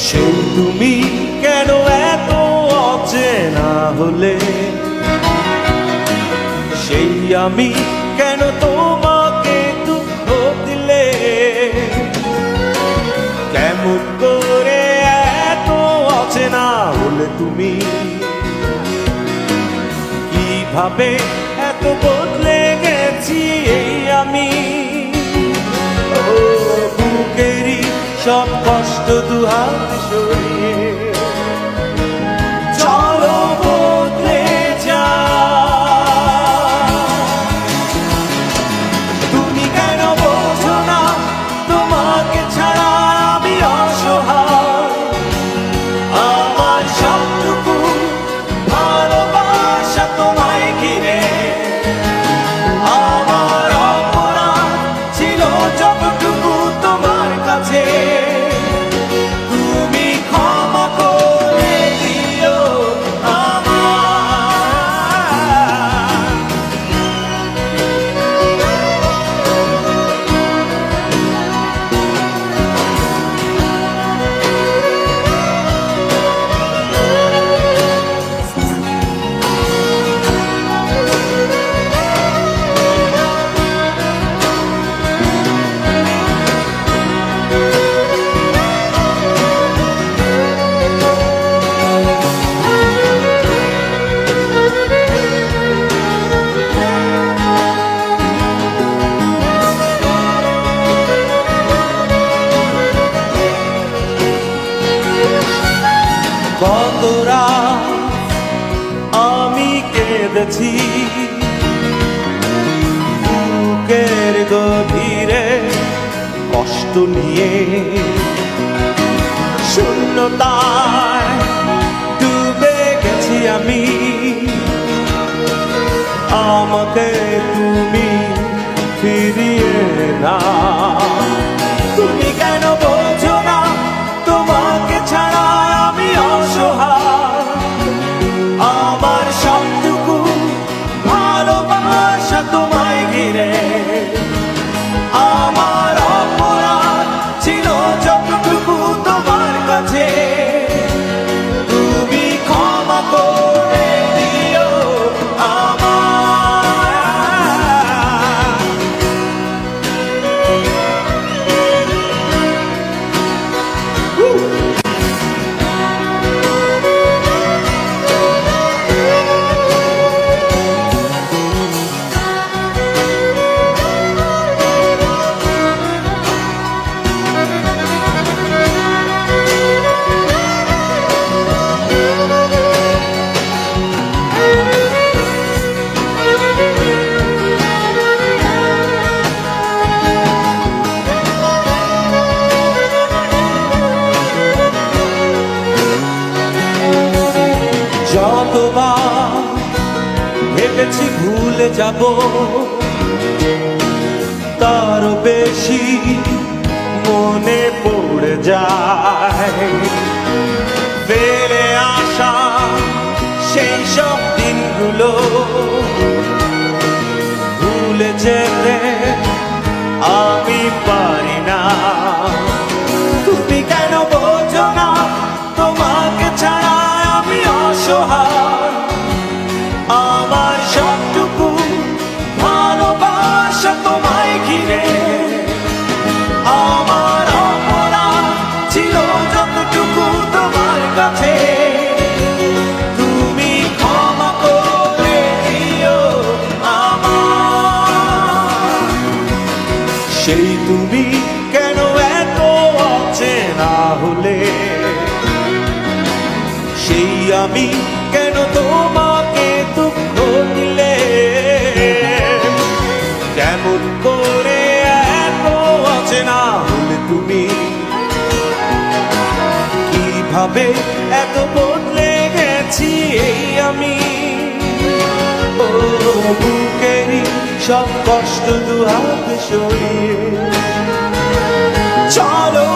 সেই তুমি কেন এত অচেনা হলে, সেই আমি কেন তোমাকে দুঃখ দিলে, কেমন করে এত অচেনা হলে তুমি, কিভাবে এত বদলে গেছি এই আমি। ও বুকেরই সব কষ্ট দুহাত সরিয়ে চলো বদলে যা। তুমি কেন বোঝো না তোমাকে ছাড়া আমি অসহায়, আমার সবটুকু ভালোবাসা তোমায় ঘিরে, আমার অপরাধ ছিল যতটুকু তোমার কাছে, তুমি ক্ষমা করে দিও কত রাত আমি কেঁদেছি বুকের গভীরে কষ্ট নিয়ে, শূন্যতায় ডুবে গেছি আমি, আমাকে তুমি ফিরিয়ে না। তুমি কেন বোঝো না তোমাকে ছাড়া আমি অসহায়, আমার সবটুকু ভালোবাসা তোমায় ঘিরে, আমার অপরাধ ছিল যতটুকু তোমার কাছে, তুমি ক্ষমা করে দিও যতবার ভেবেছি ভুলে যাব, তারও বেশি মনে পড়ে যায় ফেলে আসা সেই সব দিনগুলো, ভুলে যেতে আমি পারি না। তুমি কেন বোঝো না তোমাকে ছাড়া আমি অসহায়, আমার সবটুকু ভালোবাসা তোমায় ঘিরে, আমার অপরাধ ছিল যতটুকু তোমার কাছে, তুমি ক্ষমা করে দিও আমার। সেই তুমি কেন এত অচেনা হলে, সেই আমি কেন তোমাকে দুঃখ দিলে, কেমন করে এত অচেনা হলে তুমি, কিভাবে এত বদলে গেছি এই আমি। ও বুকেরই সব কষ্ট দুহাত সরিয়ে চলো